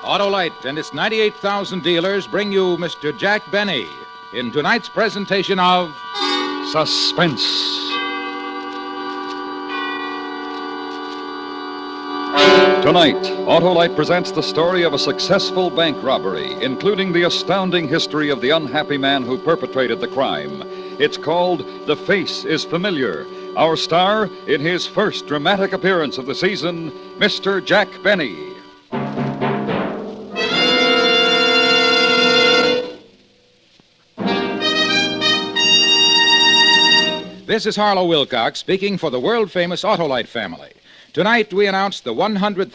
Autolite and its 98,000 dealers bring you Mr. Jack Benny in tonight's presentation of Suspense. Tonight, Autolite presents the story of a successful bank robbery, including the astounding history of the unhappy man who perpetrated the crime. It's called The Face is Familiar. Our star, in his first dramatic appearance of the season, Mr. Jack Benny. This is Harlow Wilcox speaking for the world-famous Autolite family. Tonight, we announce the $100,000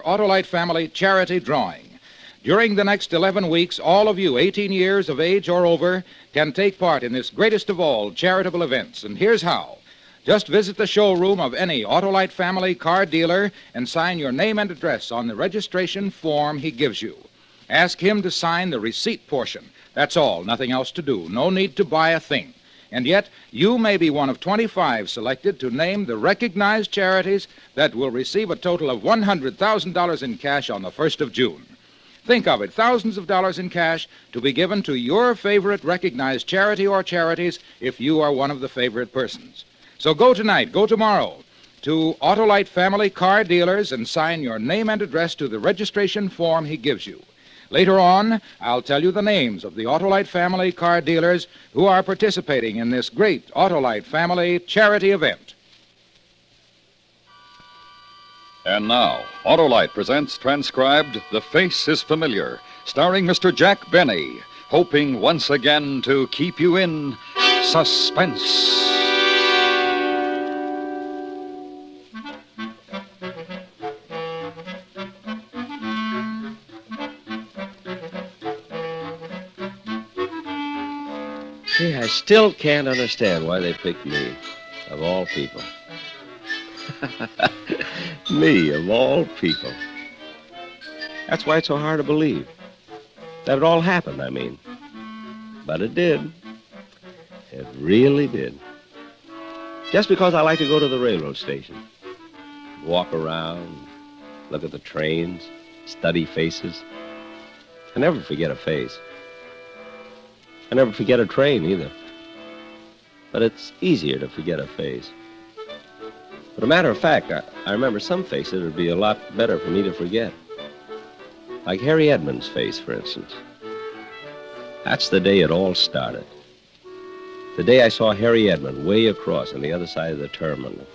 Autolite family charity drawing. During the next 11 weeks, all of you 18 years of age or over can take part in this greatest of all charitable events. And here's how. Just visit the showroom of any Autolite family car dealer and sign your name and address on the registration form he gives you. Ask him to sign the receipt portion. That's all, nothing else to do. No need to buy a thing. And yet, you may be one of 25 selected to name the recognized charities that will receive a total of $100,000 in cash on the 1st of June. Think of it, thousands of dollars in cash to be given to your favorite recognized charity or charities if you are one of the favorite persons. So go tonight, go tomorrow to Autolite family car dealers and sign your name and address to the registration form he gives you. Later on, I'll tell you the names of the Autolite family car dealers who are participating in this great Autolite family charity event. And now, Autolite presents transcribed The Face is Familiar, starring Mr. Jack Benny, hoping once again to keep you in suspense. Gee, I still can't understand why they picked me, of all people. Me, of all people. That's why it's so hard to believe. That it all happened, I mean. But it did. It really did. Just because I like to go to the railroad station, walk around, look at the trains, study faces. I never forget a face. I never forget a train, either. But it's easier to forget a face. But a matter of fact, I remember some faces it would be a lot better for me to forget. Like Harry Edmund's face, for instance. That's the day it all started. The day I saw Harry Edmund way across on the other side of the terminal.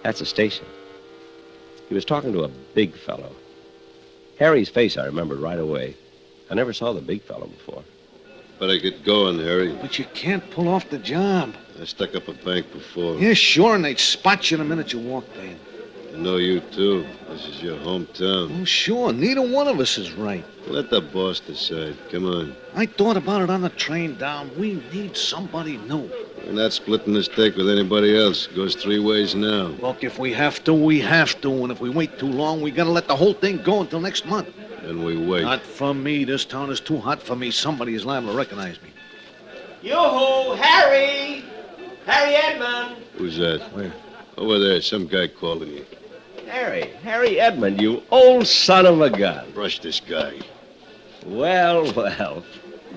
That's the station. He was talking to a big fellow. Harry's face I remembered right away. I never saw the big fellow before. Better get going, Harry. But you can't pull off the job. I stuck up a bank before. Yeah, sure, and they'd spot you the minute you walked in. I know you, too. This is your hometown. Oh, sure, neither one of us is right. Let the boss decide. Come on. I thought about it on the train down. We need somebody new. We're not splitting this take with anybody else. It goes three ways now. Look, if we have to, we have to. And if we wait too long, we gotta let the whole thing go until next month. And we wait. Not for me. This town is too hot for me. Somebody is liable to recognize me. Yoo-hoo, Harry! Harry Edmund! Who's that? Where? Over there. Some guy calling you. Harry Edmund, you old son of a gun. Brush this guy. Well,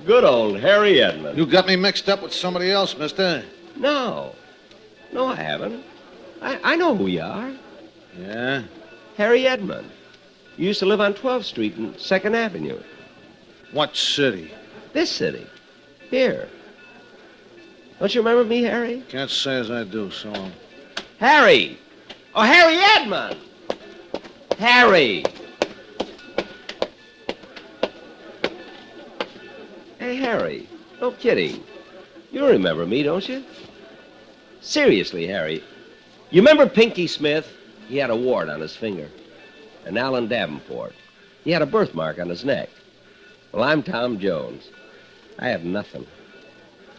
good old Harry Edmund. You got me mixed up with somebody else, mister. No, I haven't. I know who you are. Yeah? Harry Edmund. You used to live on 12th Street and 2nd Avenue. What city? This city. Here. Don't you remember me, Harry? Can't say as I do, so... Harry! Oh, Harry Edmund! Harry! Hey, Harry, no kidding. You remember me, don't you? Seriously, Harry. You remember Pinky Smith? He had a wart on his finger. And Alan Davenport. He had a birthmark on his neck. Well, I'm Tom Jones. I have nothing.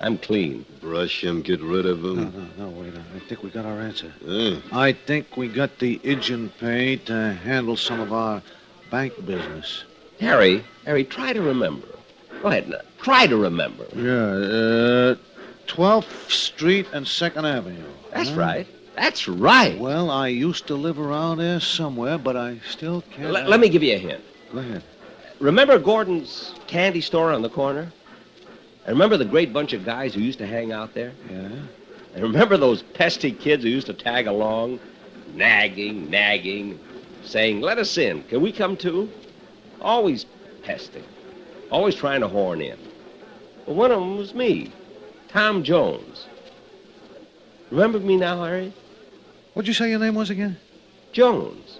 I'm clean. Brush him, get rid of him. No, wait. I think we got our answer. Yeah. I think we got the agent paid to handle some of our bank business. Harry, try to remember. Go ahead now. Try to remember. Yeah, 12th Street and 2nd Avenue. That's right. That's right. Well, I used to live around there somewhere, but I still can't... Let me give you a hint. Go ahead. Remember Gordon's candy store on the corner? And remember the great bunch of guys who used to hang out there? Yeah? And remember those pesky kids who used to tag along, nagging, saying, "Let us in. Can we come too?" Always pesting. Always trying to horn in. Well, one of them was me, Tom Jones. Remember me now, Harry? What'd you say your name was again? Jones.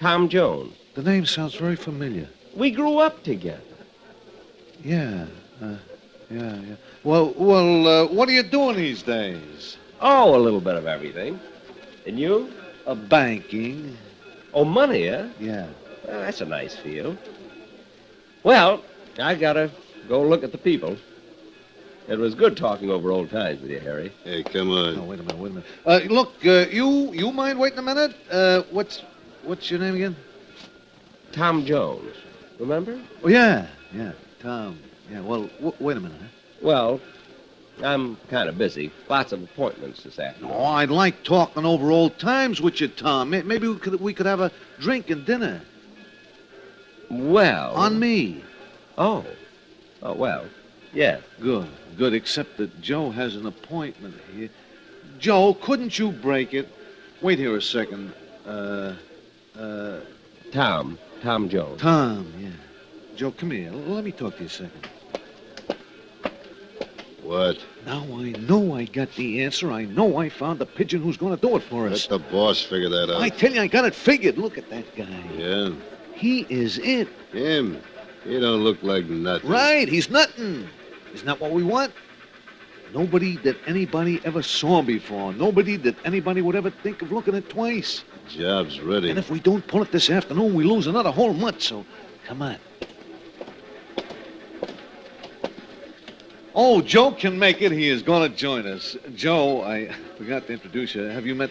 Tom Jones. The name sounds very familiar. We grew up together. Yeah. Yeah. Well, what are you doing these days? Oh, a little bit of everything. And you? Banking. Oh, money, huh? Yeah. Well, that's a nice field. Well, I gotta go look at the people. It was good talking over old times with you, Harry. Hey, come on. Oh, wait a minute. Look, you mind waiting a minute? What's your name again? Tom Jones. Remember? Oh, yeah, Tom. Yeah, well, wait a minute, huh? Well, I'm kind of busy. Lots of appointments this afternoon. Oh, I'd like talking over old times with you, Tom. Maybe we could have a drink and dinner. Well... On me. Oh, well, yeah. Good, except that Joe has an appointment here. Joe, couldn't you break it? Wait here a second. Tom Jones. Tom, yeah. Joe, come here. Let me talk to you a second. What? Now I know I got the answer. I know I found the pigeon who's going to do it for us. Let the boss figure that out. I tell you, I got it figured. Look at that guy. Yeah? He is it. Him? He don't look like nothing. Right, he's nothing. Isn't that what we want? Nobody that anybody ever saw before. Nobody that anybody would ever think of looking at twice. Job's ready. And if we don't pull it this afternoon, we lose another whole month, so come on. Oh, Joe can make it. He is going to join us. Joe, I forgot to introduce you. Have you met,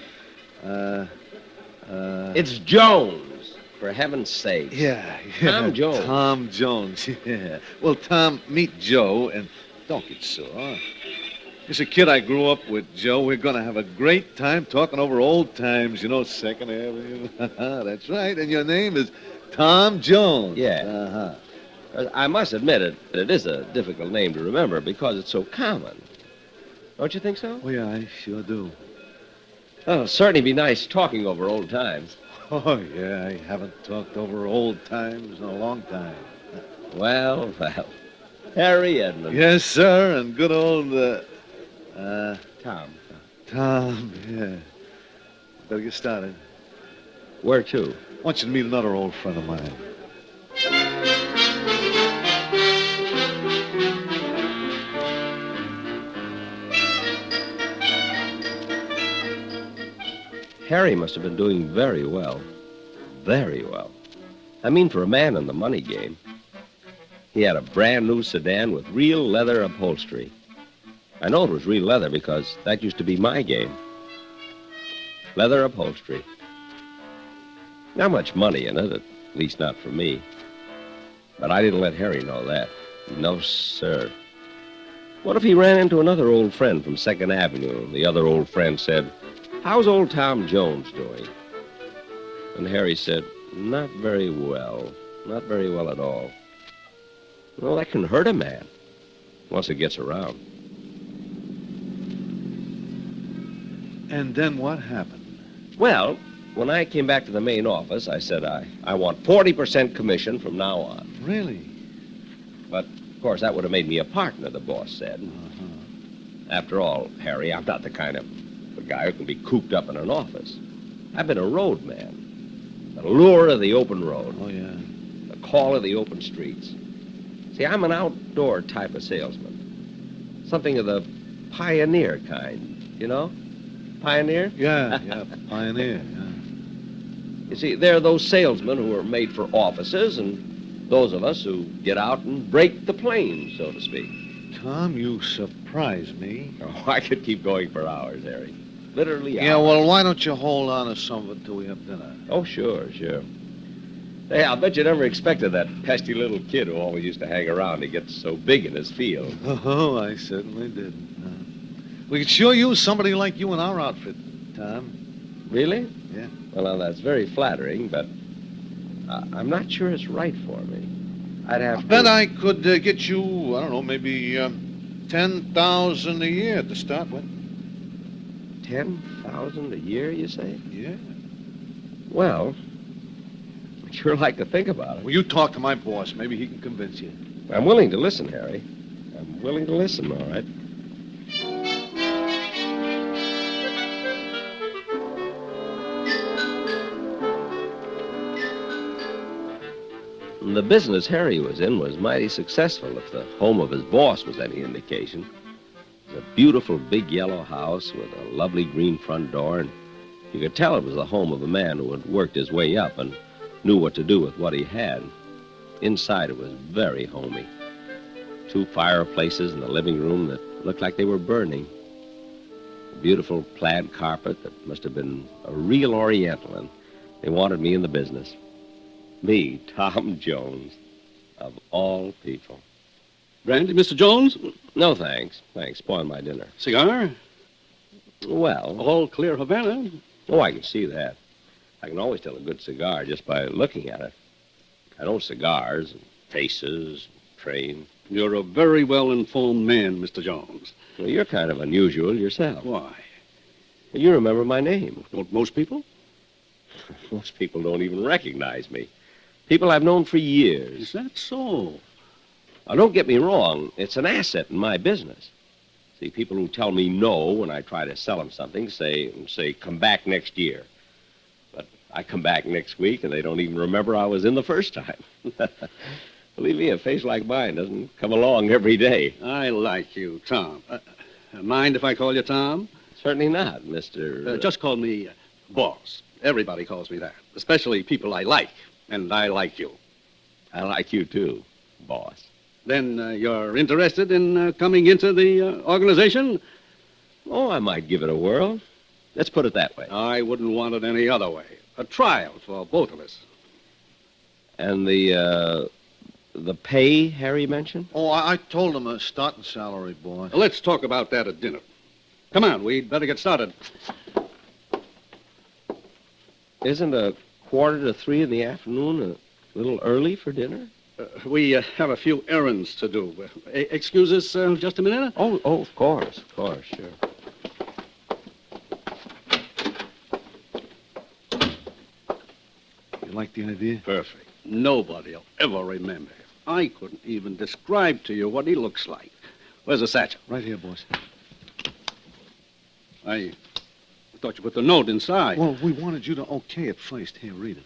It's Jones, for heaven's sake. Yeah. Tom Jones. Tom Jones, yeah. Well, Tom, meet Joe, and don't get sore. He's a kid I grew up with, Joe. We're going to have a great time talking over old times, you know, Second Avenue. That's right. And your name is Tom Jones. Yeah. Uh-huh. I must admit it is a difficult name to remember because it's so common. Don't you think so? Oh, yeah, I sure do. Oh, it'll certainly be nice talking over old times. Oh, yeah, I haven't talked over old times in a long time. Well. Harry Edmund. Yes, sir, and good old, Tom. Tom, yeah. Better get started. Where to? I want you to meet another old friend of mine. Harry must have been doing very well. Very well. I mean, for a man in the money game. He had a brand new sedan with real leather upholstery. I know it was real leather because that used to be my game. Leather upholstery. Not much money in it, at least not for me. But I didn't let Harry know that. No, sir. What if he ran into another old friend from Second Avenue and the other old friend said, "How's old Tom Jones doing?" And Harry said, "Not very well. Not very well at all." Well, that can hurt a man once it gets around. And then what happened? Well, when I came back to the main office, I said I want 40% commission from now on. Really? But, of course, that would have made me a partner, the boss said. Uh-huh. After all, Harry, I'm not the kind of a guy who can be cooped up in an office. I've been a road man. The lure of the open road. Oh, yeah. The call of the open streets. See, I'm an outdoor type of salesman. Something of the pioneer kind, you know? Pioneer? Yeah, pioneer, yeah. You see, there are those salesmen who are made for offices and those of us who get out and break the plains, so to speak. Tom, you surprise me. Oh, I could keep going for hours, Harry. Literally hours. Yeah, well, why don't you hold on to some of it till we have dinner? Oh, sure. Hey, I'll bet you never expected that pesky little kid who always used to hang around to get so big in his field. Oh, I certainly did. We could sure use somebody like you in our outfit, Tom. Really? Yeah. Well, now, that's very flattering, but I'm not sure it's right for me. I'd have I to... bet I could get you, I don't know, maybe 10,000 a year to start with. 10,000 a year, you say? Yeah. Well, I'd sure like to think about it. Well, you talk to my boss. Maybe he can convince you. I'm willing to listen, Harry. I'm willing to listen, all right. The business Harry was in was mighty successful, if the home of his boss was any indication. It was a beautiful big yellow house with a lovely green front door, and you could tell it was the home of a man who had worked his way up and knew what to do with what he had. Inside, it was very homey. 2 fireplaces in the living room that looked like they were burning. A beautiful plaid carpet that must have been a real Oriental, and they wanted me in the business. Me, Tom Jones, of all people. Brandy, Mr. Jones? No, thanks. Thanks. Spoil my dinner. Cigar? Well, All clear Havana? oh, I can see that. I can always tell a good cigar just by looking at it. I know cigars, and faces, train. You're a very well-informed man, Mr. Jones. Well, you're kind of unusual yourself. Why? You remember my name. Don't most people? Most people don't even recognize me. People I've known for years. Is that so? Now, don't get me wrong. It's an asset in my business. See, people who tell me no when I try to sell them something say, come back next year. But I come back next week, and they don't even remember I was in the first time. Believe me, a face like mine doesn't come along every day. I like you, Tom. Mind if I call you Tom? Certainly not, Mr. Just call me Boss. Everybody calls me that, especially people I like, and I like you. I like you, too, boss. Then you're interested in coming into the organization? Oh, I might give it a whirl. Let's put it that way. I wouldn't want it any other way. A trial for both of us. And the pay Harry mentioned? Oh, I told him a starting salary, boy. Let's talk about that at dinner. Come on, we'd better get started. Isn't 2:45 in the afternoon a little early for dinner? We have a few errands to do. Excuse us just a minute? Oh, of course, sure. You like the idea? Perfect. Nobody'll ever remember him. I couldn't even describe to you what he looks like. Where's the satchel? Right here, boss. I thought you put the note inside. Well, we wanted you to okay it first. Here, read it.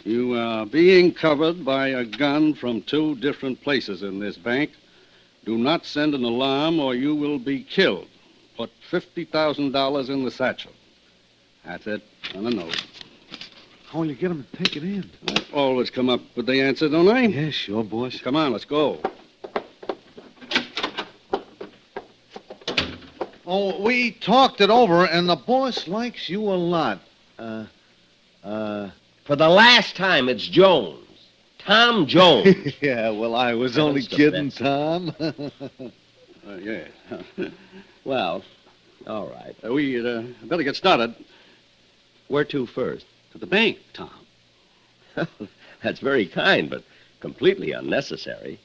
You are being covered by a gun from 2 different places in this bank. Do not send an alarm or you will be killed. Put $50,000 in the satchel. That's it, on a note. How will you get him to take it in? I always come up with the answer, don't I? Yeah, sure, boss. Come on, let's go. Oh, we talked it over, and the boss likes you a lot. For the last time, it's Jones. Tom Jones. Yeah, well, I was Heavens only to kidding, Betsy. Tom. Yeah. Well, all right. We better get started. Where to first? To the bank, Tom. That's very kind, but completely unnecessary.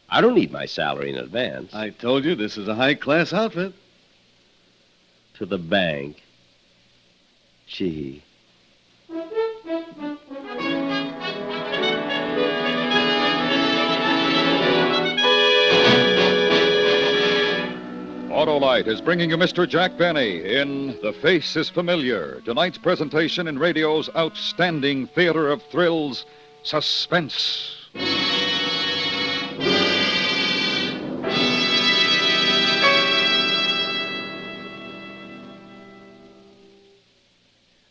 I don't need my salary in advance. I told you this is a high-class outfit. To the bank. Gee. Autolite is bringing you Mr. Jack Benny in The Face is Familiar. Tonight's presentation in radio's outstanding theater of thrills, Suspense.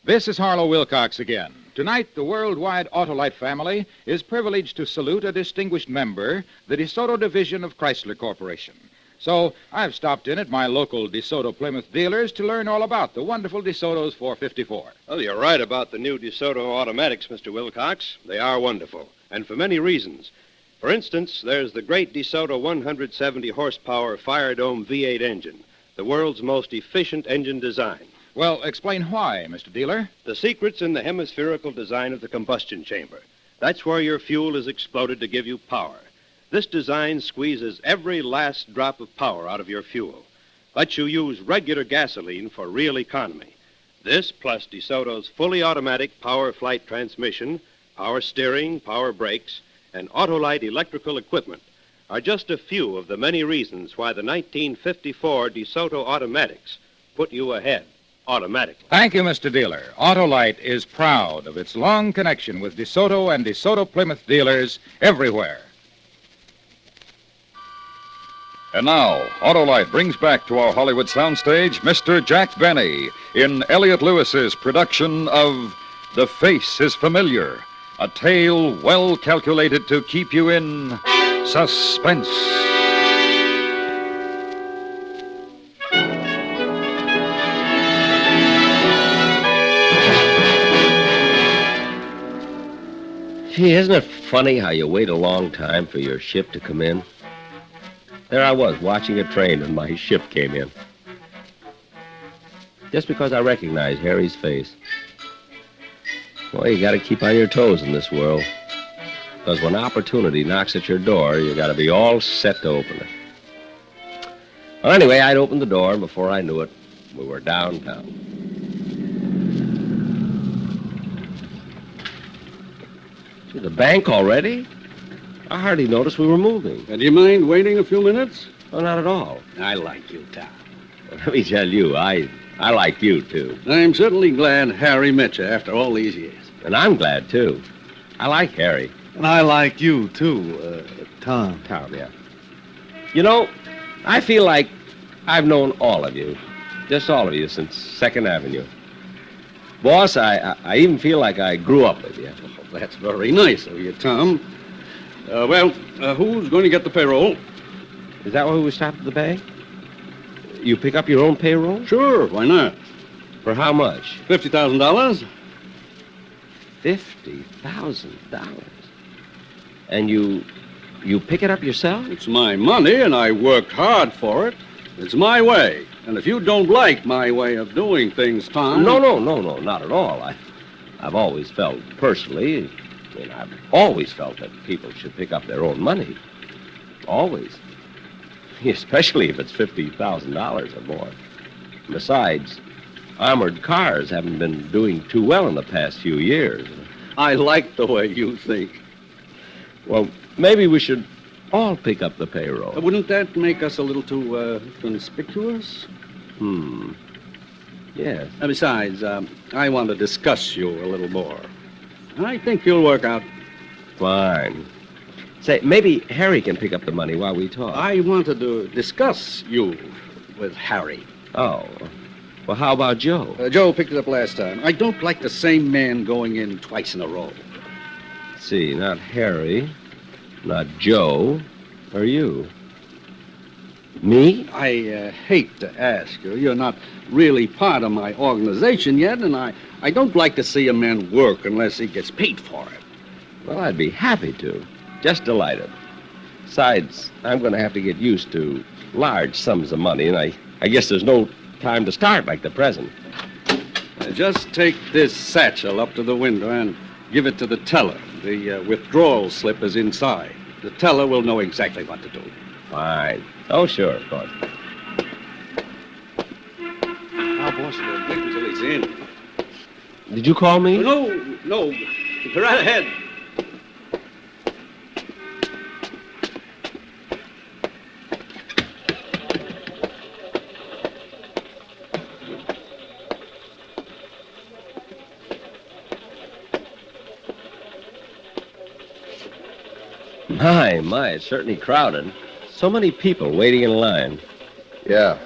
This is Harlow Wilcox again. Tonight, the worldwide Autolite family is privileged to salute a distinguished member, the DeSoto division of Chrysler Corporation. So I've stopped in at my local DeSoto Plymouth dealers to learn all about the wonderful DeSoto's 454. Well, you're right about the new DeSoto automatics, Mr. Wilcox. They are wonderful, and for many reasons. For instance, there's the great DeSoto 170 horsepower Fire Dome V8 engine, the world's most efficient engine design. Well, explain why, Mr. Dealer. The secret's in the hemispherical design of the combustion chamber. That's where your fuel is exploded to give you power. This design squeezes every last drop of power out of your fuel. Lets you use regular gasoline for real economy. This, plus DeSoto's fully automatic power flight transmission, power steering, power brakes, and Autolite electrical equipment are just a few of the many reasons why the 1954 DeSoto automatics put you ahead automatically. Thank you, Mr. Dealer. Autolite is proud of its long connection with DeSoto and DeSoto Plymouth dealers everywhere. And now, Autolite brings back to our Hollywood soundstage Mr. Jack Benny in Elliot Lewis's production of The Face is Familiar, a tale well calculated to keep you in suspense. Gee, isn't it funny how you wait a long time for your ship to come in? There I was, watching a train, and my ship came in. Just because I recognized Harry's face. Well, you gotta keep on your toes in this world. Because when opportunity knocks at your door, you gotta be all set to open it. Well, anyway, I'd opened the door, and before I knew it, we were downtown. To the bank already? I hardly noticed we were moving. Do you mind waiting a few minutes? Oh, not at all. I like you, Tom. Let me tell you, I like you, too. I'm certainly glad Harry met you after all these years. And I'm glad, too. I like Harry. And I like you, too, Tom. Tom, yeah. You know, I feel like I've known all of you. Just all of you since 2nd Avenue. Boss, I even feel like I grew up with you. Well, that's very nice of you, Tom. Who's going to get the payroll? Is that why we stopped at the bank? You pick up your own payroll? Sure, why not? For how much? $50,000. $50,000. And you pick it up yourself? It's my money, and I worked hard for it. It's my way. And if you don't like my way of doing things, Tom... No, not at all. I've always felt personally, I've always felt that people should pick up their own money. Always. Especially if it's $50,000 or more. Besides, armored cars haven't been doing too well in the past few years. I like the way you think. Well, maybe we should all pick up the payroll. Wouldn't that make us a little too conspicuous? Yes. Besides, I want to discuss you a little more. I think you'll work out. Fine. Say, maybe Harry can pick up the money while we talk. I wanted to discuss you with Harry. Oh. Well, how about Joe? Joe picked it up last time. I don't like the same man going in twice in a row. See, not Harry, not Joe, or you. Me? I hate to ask you. You're not really part of my organization yet, and I don't like to see a man work unless he gets paid for it. Well, I'd be happy to. Just delighted. Besides, I'm going to have to get used to large sums of money, and I guess there's no time to start like the present. Just take this satchel up to the window and give it to the teller. The withdrawal slip is inside. The teller will know exactly what to do. Fine. Oh, sure, of course. Now, boss, we'll wait until he's in. Did you call me? No. Go right ahead. My, it's certainly crowded. So many people waiting in line. Yeah.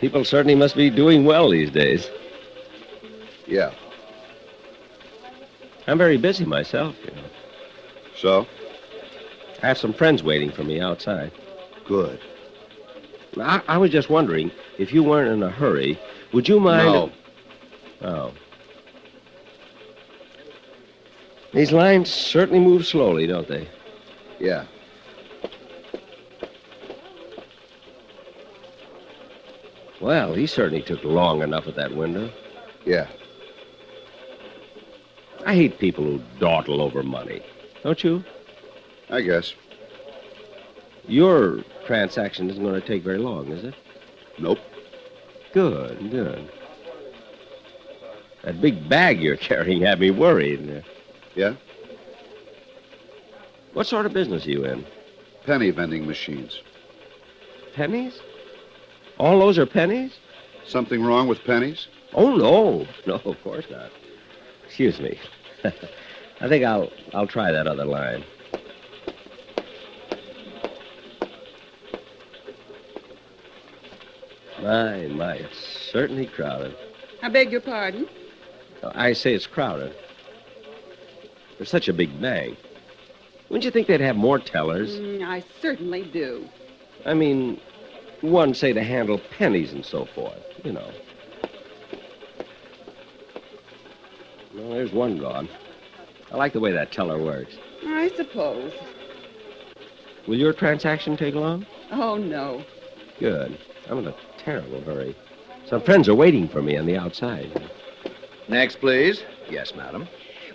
People certainly must be doing well these days. Yeah. I'm very busy myself, you know. So? I have some friends waiting for me outside. Good. I was just wondering, if you weren't in a hurry, would you mind... No. Oh. These lines certainly move slowly, don't they? Yeah. Well, he certainly took long enough at that window. Yeah. I hate people who dawdle over money. Don't you? I guess. Your transaction isn't going to take very long, is it? Nope. Good, good. That big bag you're carrying had me worried. Yeah? What sort of business are you in? Penny vending machines. Pennies? All those are pennies? Something wrong with pennies? Oh, no. No, of course not. Excuse me. I think I'll try that other line. My, it's certainly crowded. I beg your pardon? I say it's crowded. There's such a big bank. Wouldn't you think they'd have more tellers? I certainly do. I mean, one, say, to handle pennies and so forth, you know. Well, there's one gone. I like the way that teller works. I suppose. Will your transaction take long? Oh, no. Good. I'm in a terrible hurry. Some friends are waiting for me on the outside. Next, please. Yes, madam.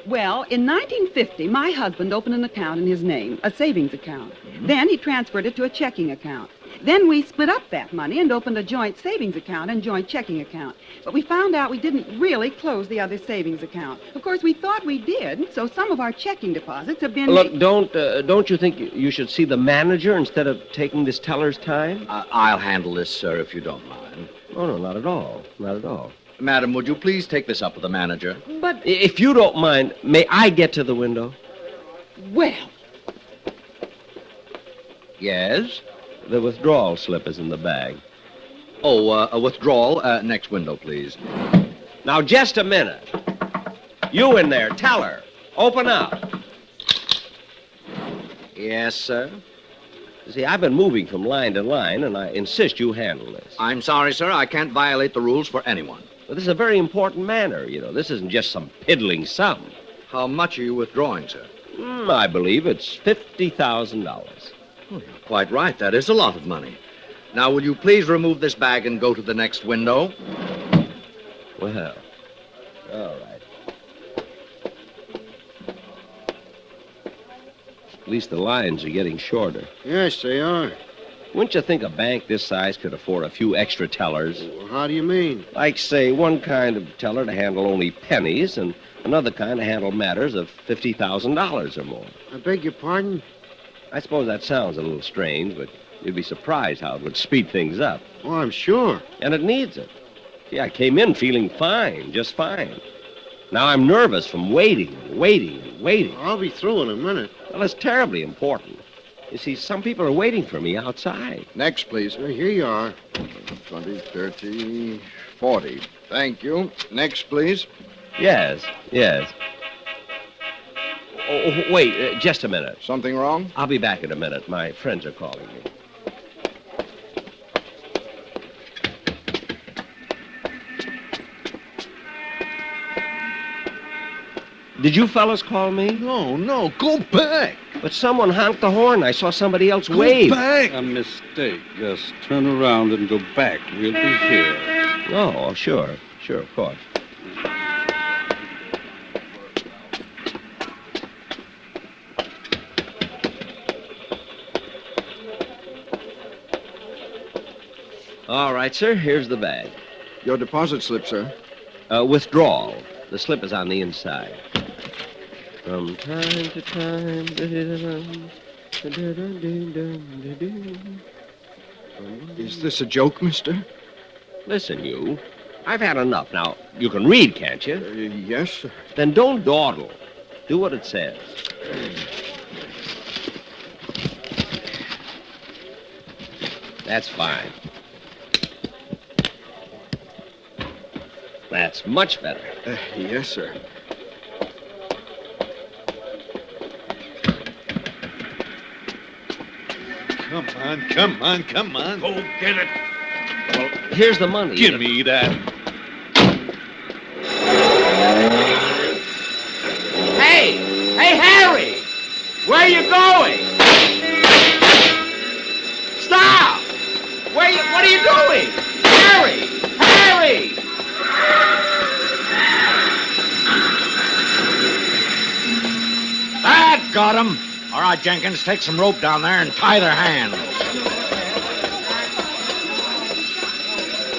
Well, in 1950, my husband opened an account in his name, a savings account. Then he transferred it to a checking account. Then we split up that money and opened a joint savings account and joint checking account. But we found out we didn't really close the other savings account. Of course, we thought we did, so some of our checking deposits have been... Look, don't you think you should see the manager instead of taking this teller's time? I'll handle this, sir, if you don't mind. Oh, no, not at all. Not at all. Madam, would you please take this up with the manager? But... If you don't mind, may I get to the window? Well... Yes? The withdrawal slip is in the bag. Oh, a withdrawal. Next window, please. Now, just a minute. You in there, teller. Open up. Yes, sir? See, I've been moving from line to line, and I insist you handle this. I'm sorry, sir. I can't violate the rules for anyone. But this is a very important matter, you know. This isn't just some piddling sum. How much are you withdrawing, sir? I believe it's $50,000. Well, you're quite right. That is a lot of money. Now, will you please remove this bag and go to the next window? Well, all right. At least the lines are getting shorter. Yes, they are. Wouldn't you think a bank this size could afford a few extra tellers? Well, how do you mean? Like, say, one kind of teller to handle only pennies and another kind to handle matters of $50,000 or more. I beg your pardon? I suppose that sounds a little strange, but you'd be surprised how it would speed things up. Oh, I'm sure. And it needs it. See, I came in feeling fine, just fine. Now I'm nervous from waiting and waiting and waiting. I'll be through in a minute. Well, it's terribly important. You see, some people are waiting for me outside. Next, please. Here you are. 20, 30, 40. Thank you. Next, please. Yes, yes. Oh, wait, just a minute. Something wrong? I'll be back in a minute. My friends are calling me. Did you fellas call me? No, go back. But someone honked the horn. I saw somebody else wave. Go back. A mistake. Just turn around and go back. We'll be here. Oh, sure, of course. All right, sir, here's the bag. Your deposit slip, sir. Withdrawal. The slip is on the inside. From time to time. Is this a joke, mister? Listen, you. I've had enough. Now, you can read, can't you? Yes, sir. Then don't dawdle. Do what it says. That's fine. That's much better. Yes, sir. Come on. Go get it. Well, here's the money. Give me that. Hey, Harry! Where are you going? Stop! What are you doing? Harry! Harry! That got him. All right, Jenkins, take some rope down there and tie their hands.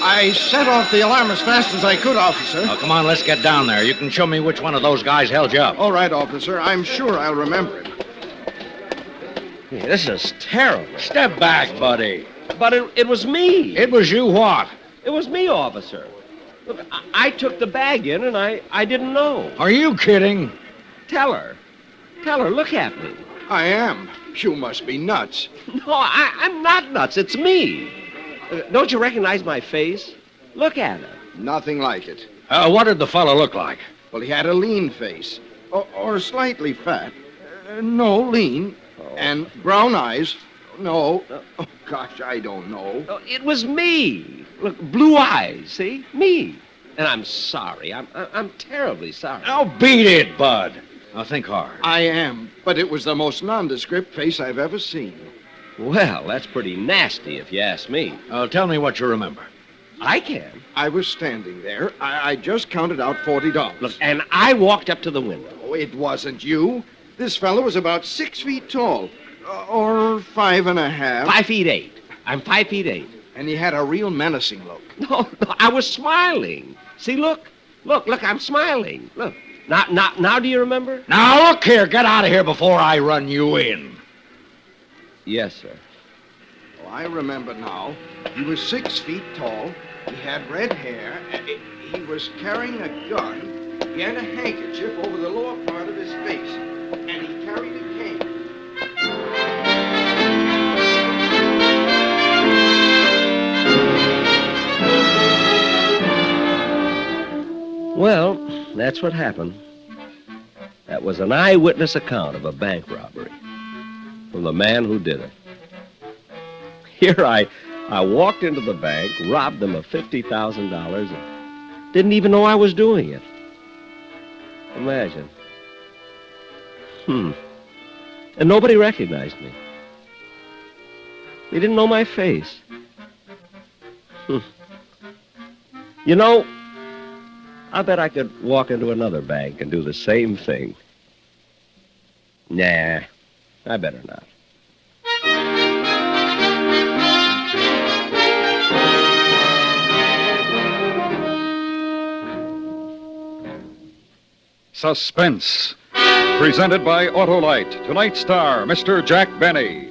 I set off the alarm as fast as I could, officer. Oh, come on, let's get down there. You can show me which one of those guys held you up. All right, officer. I'm sure I'll remember it. Yeah, this is terrible. Step back, buddy. But it was me. It was you what? It was me, officer. Look, I took the bag in and I didn't know. Are you kidding? Tell her. Tell her, look at me. I am. You must be nuts. No, I'm not nuts. It's me. Don't you recognize my face? Look at it. Nothing like it. What did the fellow look like? Well, he had a lean face. Or slightly fat. No, lean. And brown eyes. No. Oh, gosh, I don't know. Oh, it was me. Look, blue eyes, see? Me. And I'm sorry. I'm terribly sorry. Now beat it, Bud. Now think hard. I am. But it was the most nondescript face I've ever seen. Well, that's pretty nasty if you ask me. Tell me what you remember. I can. I was standing there. I just counted out $40. Look, and I walked up to the window. Oh, it wasn't you. This fellow was about 6 feet tall. Or 5.5. 5'8". I'm 5'8". And he had a real menacing look. No, I was smiling. See, look, I'm smiling. Look. Now, do you remember? Now, look here. Get out of here before I run you in. Yes, sir. Oh, I remember now. He was 6 feet tall. He had red hair. He was carrying a gun. He had a handkerchief over the lower part of his face. And he carried a cane. Well, that's what happened. That was an eyewitness account of a bank robbery from the man who did it. Here I walked into the bank, robbed them of $50,000, and didn't even know I was doing it. Imagine. And nobody recognized me. They didn't know my face. You know, I bet I could walk into another bank and do the same thing. Nah, I better not. Suspense, presented by Autolite. Tonight's star, Mr. Jack Benny.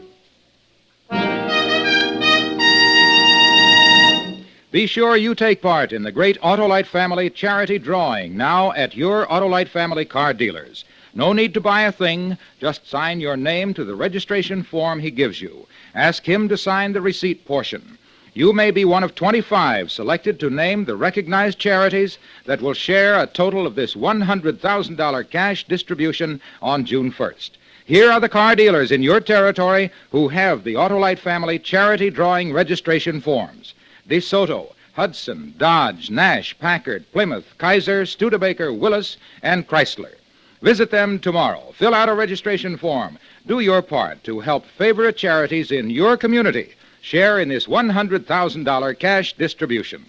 Be sure you take part in the great Autolite family charity drawing now at your Autolite family car dealers. No need to buy a thing. Just sign your name to the registration form he gives you. Ask him to sign the receipt portion. You may be one of 25 selected to name the recognized charities that will share a total of this $100,000 cash distribution on June 1st. Here are the car dealers in your territory who have the Autolite family charity drawing registration forms. DeSoto, Hudson, Dodge, Nash, Packard, Plymouth, Kaiser, Studebaker, Willis, and Chrysler. Visit them tomorrow. Fill out a registration form. Do your part to help favorite charities in your community share in this $100,000 cash distribution.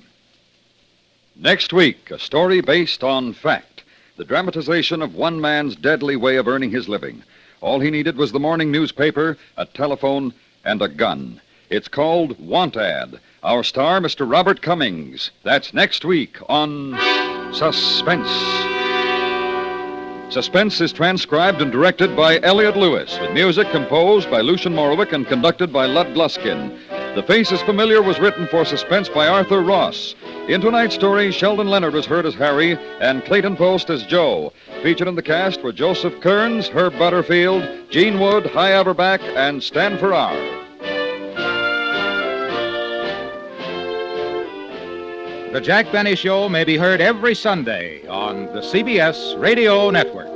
Next week, a story based on fact. The dramatization of one man's deadly way of earning his living. All he needed was the morning newspaper, a telephone, and a gun. It's called Want Ad. Our star, Mr. Robert Cummings. That's next week on Suspense. Suspense is transcribed and directed by Elliott Lewis, with music composed by Lucian Morowick and conducted by Lud Gluskin. The Face is Familiar was written for Suspense by Arthur Ross. In tonight's story, Sheldon Leonard was heard as Harry and Clayton Post as Joe. Featured in the cast were Joseph Kearns, Herb Butterfield, Gene Wood, Hy Averback, and Stan Farrar. The Jack Benny Show may be heard every Sunday on the CBS Radio Network.